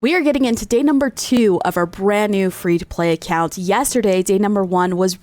We are getting into day number 2 of our brand new free-to-play account. Yesterday, day number 1 was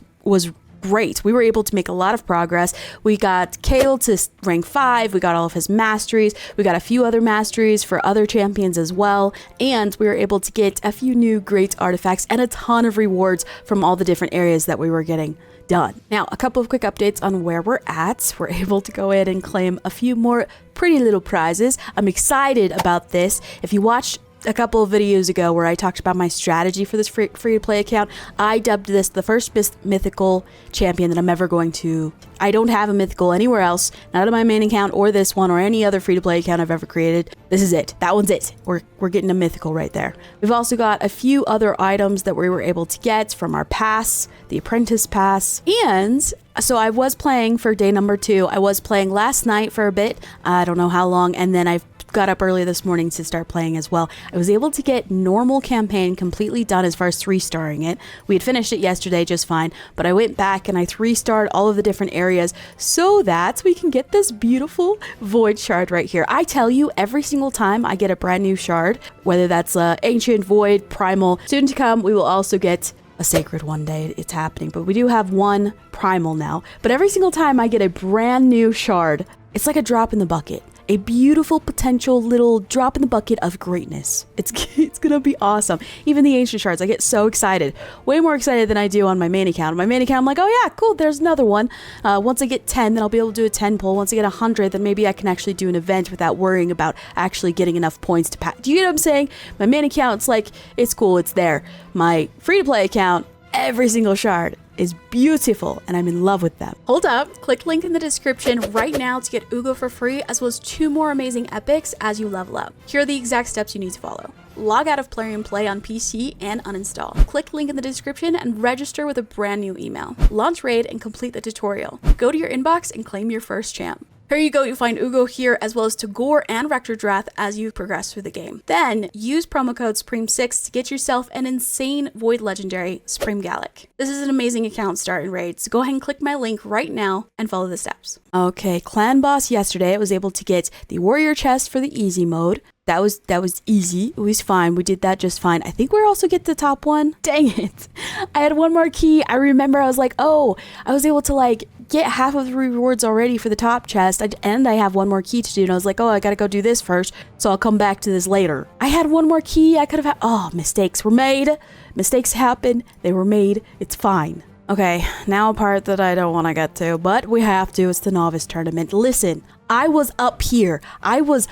great. We were able to make a lot of progress. We got Kale to rank 5. We got all of his masteries. We got a few other masteries for other champions as well. And we were able to get a few new great artifacts and a ton of rewards from all the different areas that we were getting done. Now, a couple of quick updates on where we're at. We're able to go in and claim a few more pretty little prizes. I'm excited about this. If you watched a couple of videos ago where I talked about my strategy for this free-to-play account, I dubbed this the first mythical champion that I'm ever going to. I don't have a mythical anywhere else, not on my main account or this one or any other free-to-play account I've ever created. This is it. That one's it. We're getting a mythical right there. We've also got a few other items that we were able to get from our pass, the apprentice pass, and so I was playing for day number 2. I was playing last night for a bit. I don't know how long, and then I got up early this morning to start playing as well. I was able to get normal campaign completely done as far as 3-starring it. We had finished it yesterday just fine, but I went back and I 3-starred all of the different areas so that we can get this beautiful void shard right here. I tell you, every single time I get a brand new shard, whether that's ancient, void, primal, soon to come, we will also get a sacred one day. It's happening, but we do have one primal now. But every single time I get a brand new shard, it's like a drop in the bucket. A beautiful potential little drop in the bucket of greatness. It's gonna be awesome. Even the ancient shards, I get so excited. Way more excited than I do on my main account. On my main account, I'm like, oh yeah, cool, there's another one. Once I get 10, then I'll be able to do a 10 pull. Once I get 100, then maybe I can actually do an event without worrying about actually getting enough points to pass. Do you get what I'm saying? My main account's like, it's cool, it's there. My free-to-play account, every single shard is beautiful and I'm in love with them. Hold up, click link in the description right now to get Uugo for free, as well as 2 more amazing epics as you level up. Here are the exact steps you need to follow. Log out of Plarium Play on PC and uninstall. Click link in the description and register with a brand new email. Launch raid and complete the tutorial. Go to your inbox and claim your first champ. Here you go, you find Uugo here, as well as Tagoar and Rector Drath as you progress through the game. Then, use promo code SUPREME6 to get yourself an insane Void Legendary, Supreme Galek. This is an amazing account start in Raid, so go ahead and click my link right now and follow the steps. Okay, Clan Boss yesterday, I was able to get the Warrior Chest for the easy mode. That was easy. It was fine. We did that just fine. I think we're also get the top one. Dang it. I had one more key. I remember I was like, oh, I was able to like get half of the rewards already for the top chest. And I have one more key to do. And I was like, oh, I got to go do this first. So I'll come back to this later. I had one more key. I could have had, oh, mistakes were made. Mistakes happen. They were made. It's fine. Okay, now a part that I don't want to get to, but we have to. It's the novice tournament. Listen, I was up here. I was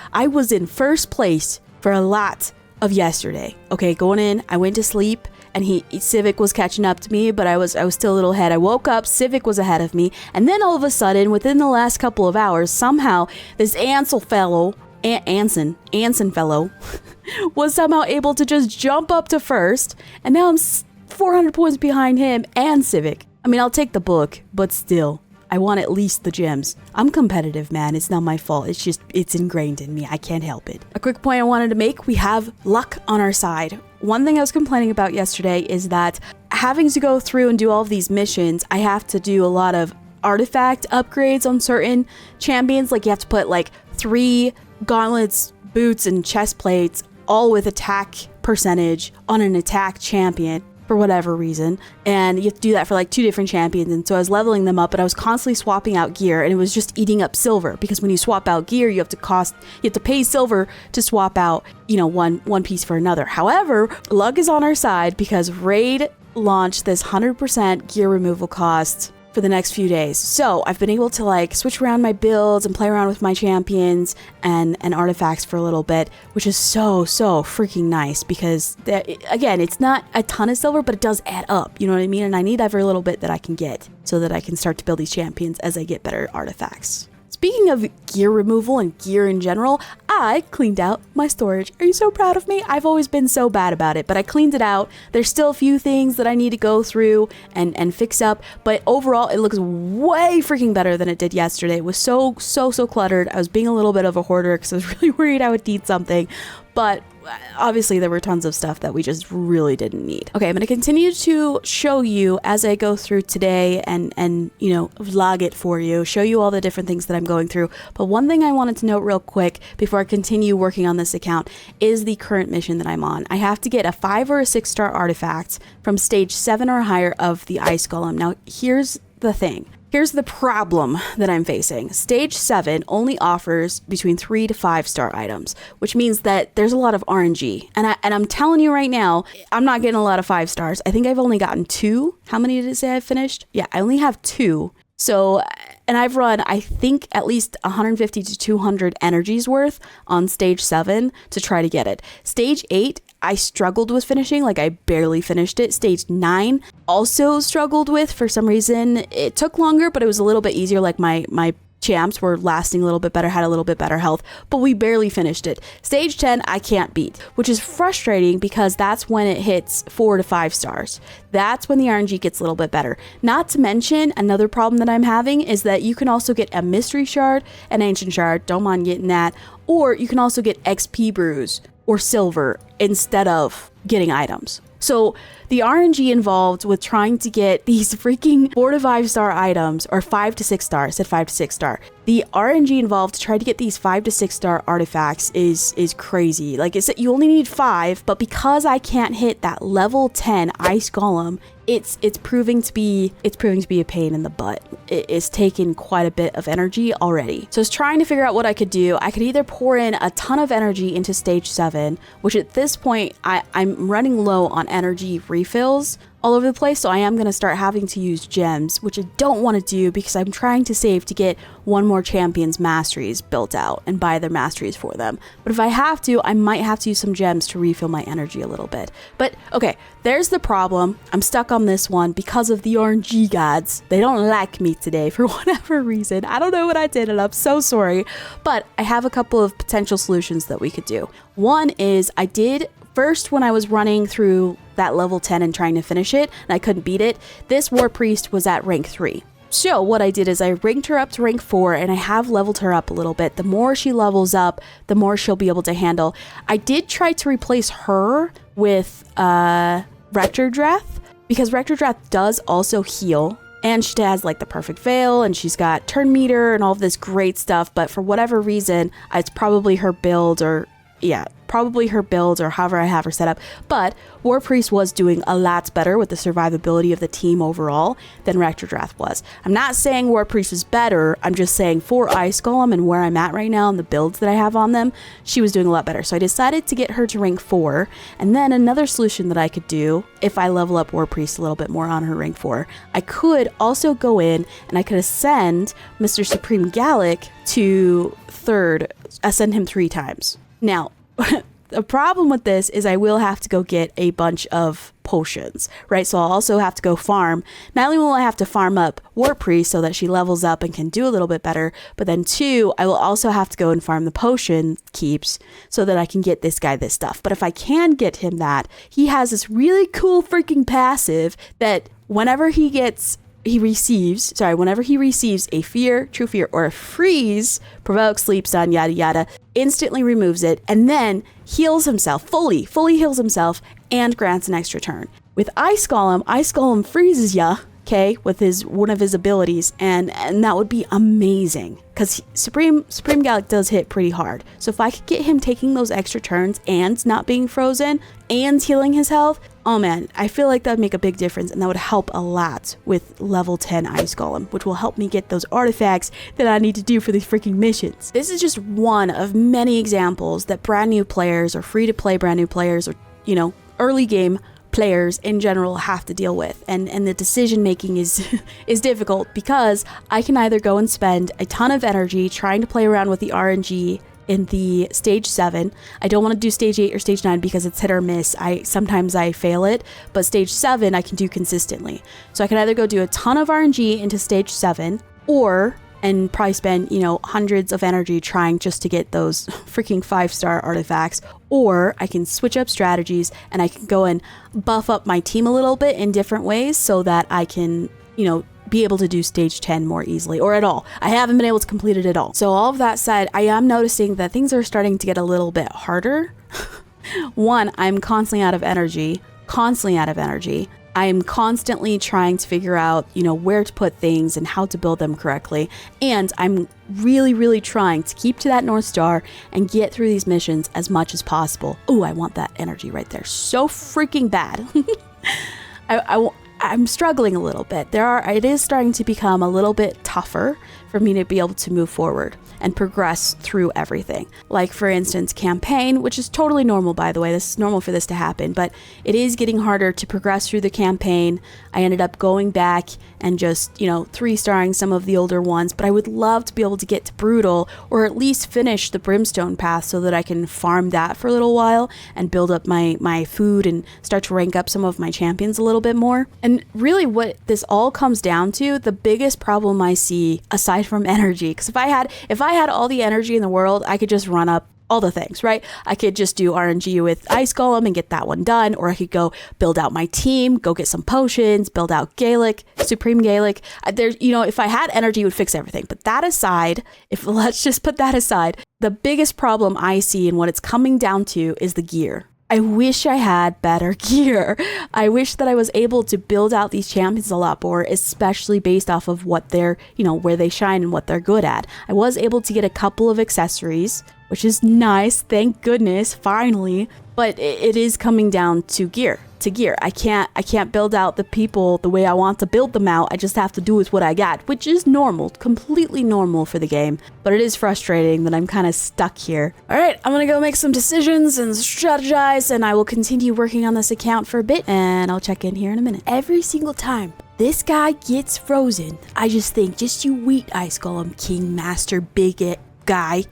in first place for a lot of yesterday. Okay, going in, I went to sleep, and Civic was catching up to me, but I was still a little ahead. I woke up, Civic was ahead of me, and then all of a sudden, within the last couple of hours, somehow this Anson fellow was somehow able to just jump up to first, and now I'm 400 points behind him and Civic. I mean, I'll take the book, but still, I want at least the gems. I'm competitive, man. It's not my fault. It's just, it's ingrained in me. I can't help it. A quick point I wanted to make, we have luck on our side. One thing I was complaining about yesterday is that having to go through and do all of these missions, I have to do a lot of artifact upgrades on certain champions. Like you have to put like 3 gauntlets, boots, and chest plates, all with attack percentage on an attack champion. For whatever reason, and you have to do that for like 2 different champions, and so I was leveling them up, but I was constantly swapping out gear, and it was just eating up silver, because when you swap out gear, you have to pay silver to swap out, you know, one piece for another. However, luck is on our side because Raid launched this 100% gear removal cost for the next few days. So I've been able to like switch around my builds and play around with my champions and artifacts for a little bit, which is so freaking nice because again, it's not a ton of silver, but it does add up, you know what I mean? And I need every little bit that I can get so that I can start to build these champions as I get better artifacts. Speaking of gear removal and gear in general, I cleaned out my storage. Are you so proud of me? I've always been so bad about it, but I cleaned it out. There's still a few things that I need to go through and fix up, but overall it looks way freaking better than it did yesterday. It was so cluttered. I was being a little bit of a hoarder because I was really worried I would need something, but obviously there were tons of stuff that we just really didn't need. Okay, I'm going to continue to show you as I go through today and vlog it for you, show you all the different things that I'm going through. But one thing I wanted to note real quick before I continue working on this account is the current mission that I'm on. I have to get a 5 or a 6 star artifact from stage 7 or higher of the Ice Golem. Now, here's the thing. Here's the problem that I'm facing. Stage 7 only offers between 3 to 5 star items, which means that there's a lot of RNG. And I'm telling you right now, I'm not getting a lot of 5 stars. I think I've only gotten 2. How many did it say I've finished? Yeah, I only have 2. So, and I've run, I think, at least 150 to 200 energies worth on stage 7 to try to get it. Stage 8, I struggled with finishing, like I barely finished it. Stage 9 also struggled with, for some reason. It took longer, but it was a little bit easier. Like my champs were lasting a little bit better, had a little bit better health, but we barely finished it. Stage 10, I can't beat, which is frustrating because that's when it hits 4 to 5 stars. That's when the RNG gets a little bit better. Not to mention, another problem that I'm having is that you can also get a mystery shard, an ancient shard, don't mind getting that, or you can also get XP brews or silver instead of getting items. So the RNG involved with trying to get these freaking 4 to 5 star items, or 5 to 6 star, I said 5 to 6 star. The RNG involved to try to get these 5 to 6 star artifacts is crazy. Like I said, you only need 5, but because I can't hit that level 10 Ice Golem, it's proving to be a pain in the butt. It's taken quite a bit of energy already. So I was trying to figure out what I could do. I could either pour in a ton of energy into stage 7, which at this point I'm running low on energy refills all over the place, so I am going to start having to use gems, which I don't want to do because I'm trying to save to get one more champion's masteries built out and buy their masteries for them. But if I have to, I might have to use some gems to refill my energy a little bit. But okay, there's the problem. I'm stuck on this one because of the RNG gods. They don't like me today for whatever reason. I don't know what I did, and I'm so sorry. But I have a couple of potential solutions that we could do. One is I did first, when I was running through that level 10 and trying to finish it, and I couldn't beat it, this War Priest was at rank 3. So what I did is I ranked her up to rank 4, and I have leveled her up a little bit. The more she levels up, the more she'll be able to handle. I did try to replace her with Rector Drath, because Rector Drath does also heal. And she has like the perfect veil, and she's got turn meter and all of this great stuff. But for whatever reason, it's probably her build or however I have her set up. But War Priest was doing a lot better with the survivability of the team overall than Rector Drath was. I'm not saying War Priest is better. I'm just saying for Ice Golem and where I'm at right now and the builds that I have on them, she was doing a lot better. So I decided to get her to rank 4. And then another solution that I could do, if I level up War Priest a little bit more on her rank 4, I could also go in and I could ascend Mr. Supreme Galek to 3rd, ascend him 3 times. Now, the problem with this is I will have to go get a bunch of potions, right? So I'll also have to go farm. Not only will I have to farm up War Priest so that she levels up and can do a little bit better, but then 2, I will also have to go and farm the potion keeps so that I can get this guy this stuff. But if I can get him that, he has this really cool freaking passive that whenever he receives a fear, true fear, or a freeze, provoke, sleep, stun, yada yada, instantly removes it, and then heals himself, fully heals himself, and grants an extra turn. With Ice Golem freezes ya, okay, with one of his abilities, and that would be amazing, because Supreme Galek does hit pretty hard. So if I could get him taking those extra turns and not being frozen and healing his health, oh man, I feel like that would make a big difference, and that would help a lot with level 10 Ice Golem, which will help me get those artifacts that I need to do for these freaking missions. This is just one of many examples that brand new players or free-to-play brand new players or, early game players in general have to deal with, and the decision making is difficult because I can either go and spend a ton of energy trying to play around with the RNG in the stage 7. I don't want to do stage 8 or stage 9 because it's hit or miss. Sometimes I fail it, but stage 7 I can do consistently. So I can either go do a ton of RNG into stage 7 and probably spend, hundreds of energy trying just to get those freaking 5-star artifacts, or I can switch up strategies and I can go and buff up my team a little bit in different ways so that I can, be able to do stage 10 more easily, or at all. I haven't been able to complete it at all. So all of that said, I am noticing that things are starting to get a little bit harder One, I'm constantly out of energy. I am constantly trying to figure out, where to put things and how to build them correctly. And I'm really, really trying to keep to that North Star and get through these missions as much as possible. Oh, I want that energy right there. So freaking bad. I'm struggling a little bit. It is starting to become a little bit tougher for me to be able to move forward and progress through everything. Like, for instance, campaign, which is totally normal, by the way. This is normal for this to happen, but it is getting harder to progress through the campaign. I ended up going back and just, 3-starring some of the older ones, but I would love to be able to get to Brutal, or at least finish the Brimstone path so that I can farm that for a little while and build up my food and start to rank up some of my champions a little bit more. And really what this all comes down to, the biggest problem I see, aside from energy, because if I had all the energy in the world, I could just run up all the things, right? I could just do RNG with Ice Golem and get that one done, or I could go build out my team, go get some potions, build out Galek, Supreme Galek. If I had energy, it would fix everything. But that aside, let's just put that aside, the biggest problem I see and what it's coming down to is the gear. I wish I had better gear. I wish that I was able to build out these champions a lot more, especially based off of what they're, where they shine and what they're good at. I was able to get a couple of accessories, which is nice. Thank goodness, finally. But it is coming down to gear. I can't build out the people the way I want to build them out. I just have to do with what I got, which is normal, completely normal for the game. But it is frustrating that I'm kind of stuck here. All right, I'm gonna go make some decisions and strategize, and I will continue working on this account for a bit, and I'll check in here in a minute. Every single time this guy gets frozen, I just think, just you wait, Ice Golem, King Master Big Guy.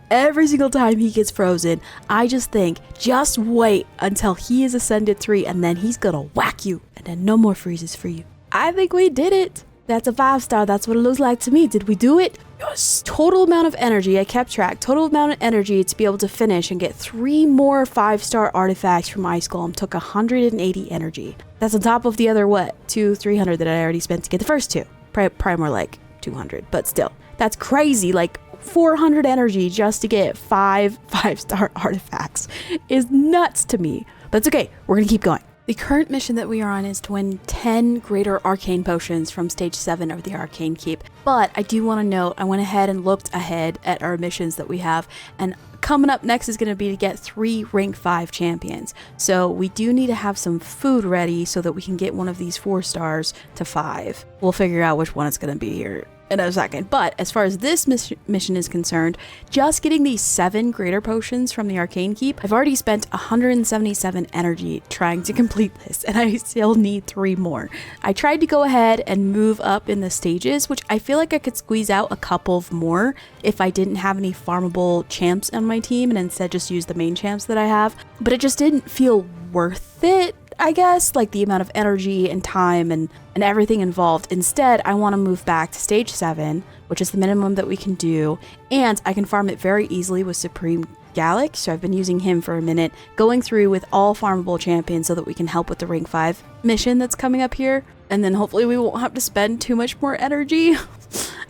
Every single time he gets frozen, I just think, just wait until he is Ascended 3 and then he's gonna whack you and then no more freezes for you. I think we did it. That's a 5-star. That's what it looks like to me. Did we do it? Yes. Total amount of energy. I kept track. Total amount of energy to be able to finish and get 3 more 5-star artifacts from Ice Golem took 180 energy. That's on top of the other, 300 that I already spent to get the first 2. Probably more like 200, but still. That's crazy. Like, 400 energy just to get 5-star artifacts is nuts to me. But it's okay, we're gonna keep going. The current mission that we are on is to win 10 greater arcane potions from stage 7 of the Arcane Keep. But I do want to note, I went ahead and looked ahead at our missions that we have, and coming up next is going to be to get 3 rank 5 champions. So we do need to have some food ready so that we can get one of these 4 stars to 5. We'll figure out which one it's going to be here in a second. But as far as this mission is concerned, just getting these 7 greater potions from the Arcane Keep, I've already spent 177 energy trying to complete this, and I still need 3 more. I tried to go ahead and move up in the stages, which I feel like I could squeeze out a couple of more if I didn't have any farmable champs on my team and instead just use the main champs that I have, but it just didn't feel worth it, I guess, like the amount of energy and time and everything involved. Instead, I want to move back to stage 7, which is the minimum that we can do, and I can farm it very easily with Supreme Galek, so I've been using him for a minute, going through with all farmable champions so that we can help with the rank 5 mission that's coming up here, and then hopefully we won't have to spend too much more energy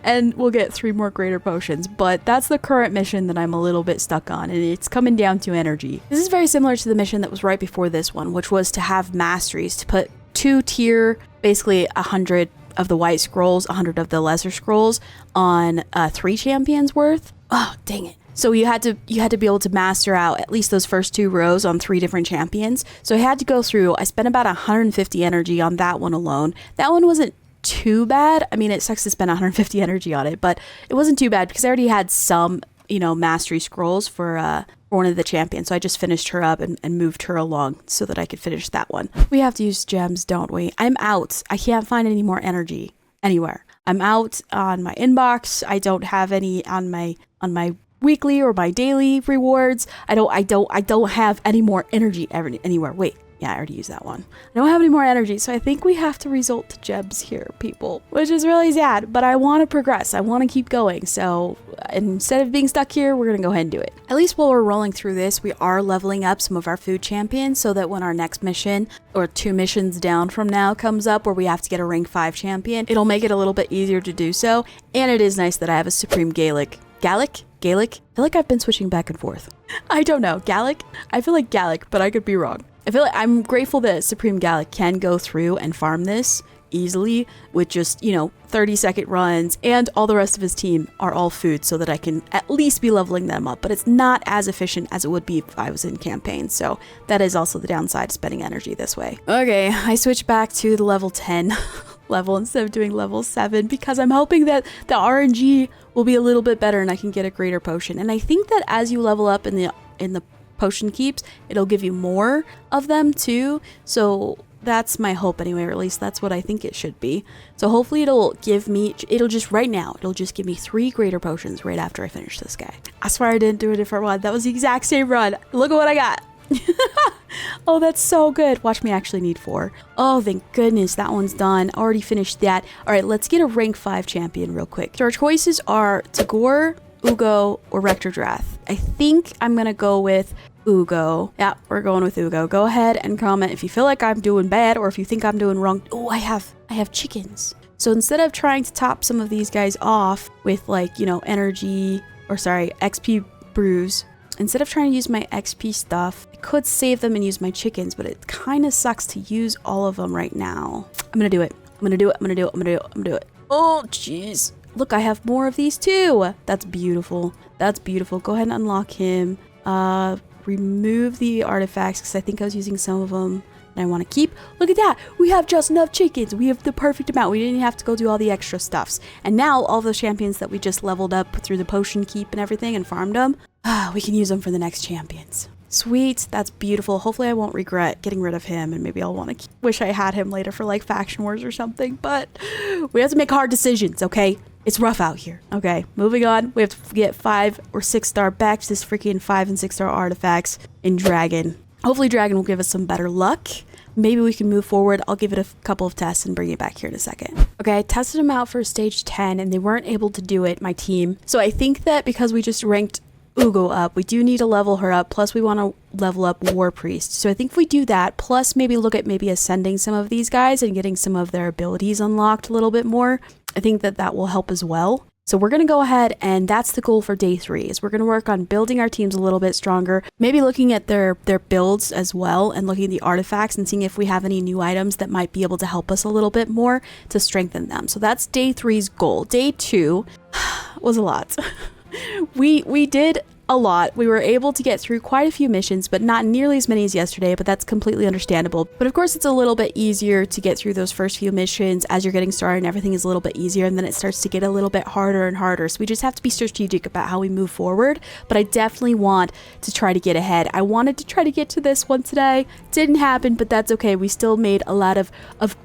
and we'll get 3 more greater potions. But that's the current mission that I'm a little bit stuck on, and it's coming down to energy. This is very similar to the mission that was right before this one, which was to have masteries, to put 2 tier, basically 100 of the white scrolls, 100 of the lesser scrolls on 3 champions worth. Oh, dang it. So you had to be able to master out at least those first 2 rows on 3 different champions. So I had to go through, I spent about 150 energy on that one alone. That one wasn't too bad. I mean, it sucks to spend 150 energy on it, but it wasn't too bad because I already had some, mastery scrolls for one of the champions. So I just finished her up and moved her along so that I could finish that one. We have to use gems, don't we? I'm out. I can't find any more energy anywhere. I'm out on my inbox. I don't have any on my weekly or my daily rewards. I don't have any more energy anywhere. Wait. Yeah, I already used that one. I don't have any more energy, so I think we have to resort to gems here, people, which is really sad, but I want to progress. I want to keep going, so instead of being stuck here, we're going to go ahead and do it. At least while we're rolling through this, we are leveling up some of our food champions so that when our next mission, or 2 missions down from now, comes up where we have to get a rank 5 champion, it'll make it a little bit easier to do so, and it is nice that I have a Supreme Galek Galek? I feel like I've been switching back and forth. I don't know. Galek? I feel like Galek, but I could be wrong. I feel like I'm grateful that Supreme Galek can go through and farm this easily with just, 30-second runs, and all the rest of his team are all food so that I can at least be leveling them up. But it's not as efficient as it would be if I was in campaign. So that is also the downside of spending energy this way. Okay, I switched back to the level 10 level instead of doing level 7 because I'm hoping that the RNG will be a little bit better and I can get a greater potion. And I think that as you level up in the potion keeps, it'll give you more of them too. So that's my hope anyway, or at least that's what I think it should be. So hopefully it'll just give me 3 greater potions right after I finish this guy. I swear I didn't do a different one. That was the exact same run. Look at what I got. Oh, that's so good. Watch me actually need 4. Oh, thank goodness that one's done. Already finished that. All right, let's get a rank 5 champion real quick. So our choices are Tagoar, Uugo, or Rector Drath. I think I'm gonna go with Uugo. Yeah, we're going with Uugo. Go ahead and comment if you feel like I'm doing bad or if you think I'm doing wrong. Oh, I have chickens. So instead of trying to top some of these guys off with XP brews, instead of trying to use my XP stuff, I could save them and use my chickens, but it kind of sucks to use all of them right now. I'm gonna do it. Oh, jeez. Look, I have more of these too. That's beautiful. Go ahead and unlock him. Remove the artifacts because I think I was using some of them and I want to keep. Look at that. We have just enough chickens. We have the perfect amount. We didn't have to go do all the extra stuffs. And now all those champions that we just leveled up through the potion keep and everything and farmed them, we can use them for the next champions. Sweet. That's beautiful. Hopefully I won't regret getting rid of him and maybe I'll want to wish I had him later for like faction wars or something, but we have to make hard decisions, okay? It's rough out here. Okay, moving on. We have to get 5 or 6 star back to this freaking 5 and 6 star artifacts in Dragon. Hopefully Dragon will give us some better luck. Maybe we can move forward. I'll give it a couple of tests and bring it back here in a second. Okay, I tested them out for stage 10 and they weren't able to do it, my team. So I think that because we just ranked Uugo up, we do need to level her up, plus we want to level up War Priest. So I think if we do that, plus maybe look at maybe ascending some of these guys and getting some of their abilities unlocked a little bit more, I think that will help as well. So we're going to go ahead and that's the goal for day 3 is we're going to work on building our teams a little bit stronger, maybe looking at their builds as well and looking at the artifacts and seeing if we have any new items that might be able to help us a little bit more to strengthen them. So that's day 3's goal. Day 2 was a lot. We did a lot. We were able to get through quite a few missions, but not nearly as many as yesterday, but that's completely understandable. But of course, it's a little bit easier to get through those first few missions as you're getting started and everything is a little bit easier, and then it starts to get a little bit harder and harder. So we just have to be strategic about how we move forward, but I definitely want to try to get ahead. I wanted to try to get to this one today. Didn't happen, but that's okay. We still made a lot of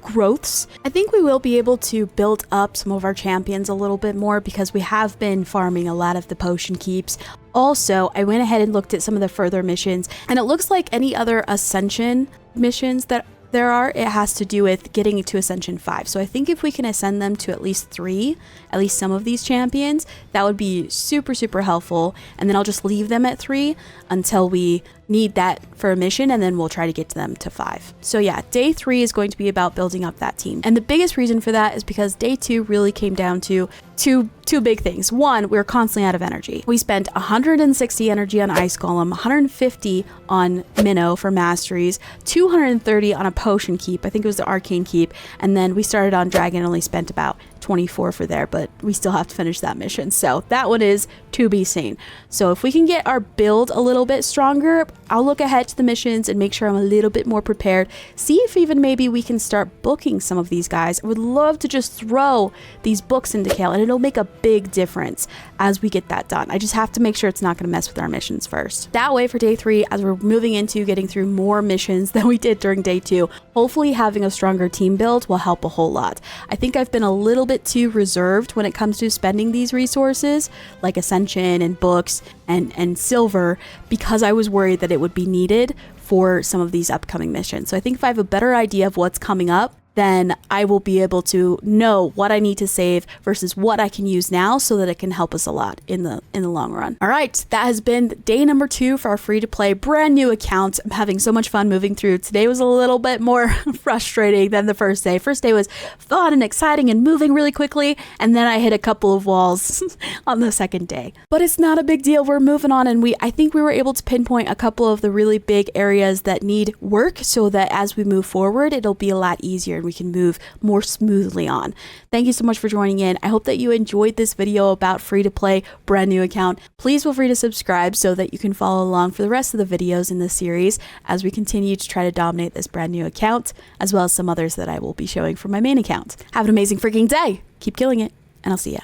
growths. I think we will be able to build up some of our champions a little bit more because we have been farming a lot of the potion keeps. Also, I went ahead and looked at some of the further missions, and it looks like any other Ascension missions that there are, it has to do with getting to Ascension 5. So I think if we can ascend them to at least 3, at least some of these champions, that would be super, super helpful. And then I'll just leave them at 3 until we need that for a mission, and then we'll try to get to them to 5. So yeah, day 3 is going to be about building up that team. And the biggest reason for that is because day 2 really came down to two big things. One, we were constantly out of energy. We spent 160 energy on Ice Golem, 150 on Minnow for masteries, 230 on a potion keep, I think it was the arcane keep, and then we started on Dragon and only spent about 24 for there, but we still have to finish that mission. So that one is to be seen. So if we can get our build a little bit stronger, I'll look ahead to the missions and make sure I'm a little bit more prepared. See if even maybe we can start booking some of these guys. I would love to just throw these books into Kale, and it'll make a big difference as we get that done. I just have to make sure it's not going to mess with our missions first. That way for day 3, as we're moving into getting through more missions than we did during day 2, hopefully having a stronger team build will help a whole lot. I think I've been a little bit too reserved when it comes to spending these resources like Ascension and books and silver because I was worried that it would be needed for some of these upcoming missions. So I think if I have a better idea of what's coming up, then I will be able to know what I need to save versus what I can use now so that it can help us a lot in the long run. All right, that has been day number 2 for our free-to-play brand new account. I'm having so much fun moving through. Today was a little bit more frustrating than the first day. First day was fun and exciting and moving really quickly, and then I hit a couple of walls on the second day. But it's not a big deal. We're moving on, and I think we were able to pinpoint a couple of the really big areas that need work so that as we move forward, it'll be a lot easier and we can move more smoothly on. Thank you so much for joining in. I hope that you enjoyed this video about free-to-play brand new account. Please feel free to subscribe so that you can follow along for the rest of the videos in this series as we continue to try to dominate this brand new account, as well as some others that I will be showing from my main account. Have an amazing freaking day. Keep killing it, and I'll see ya.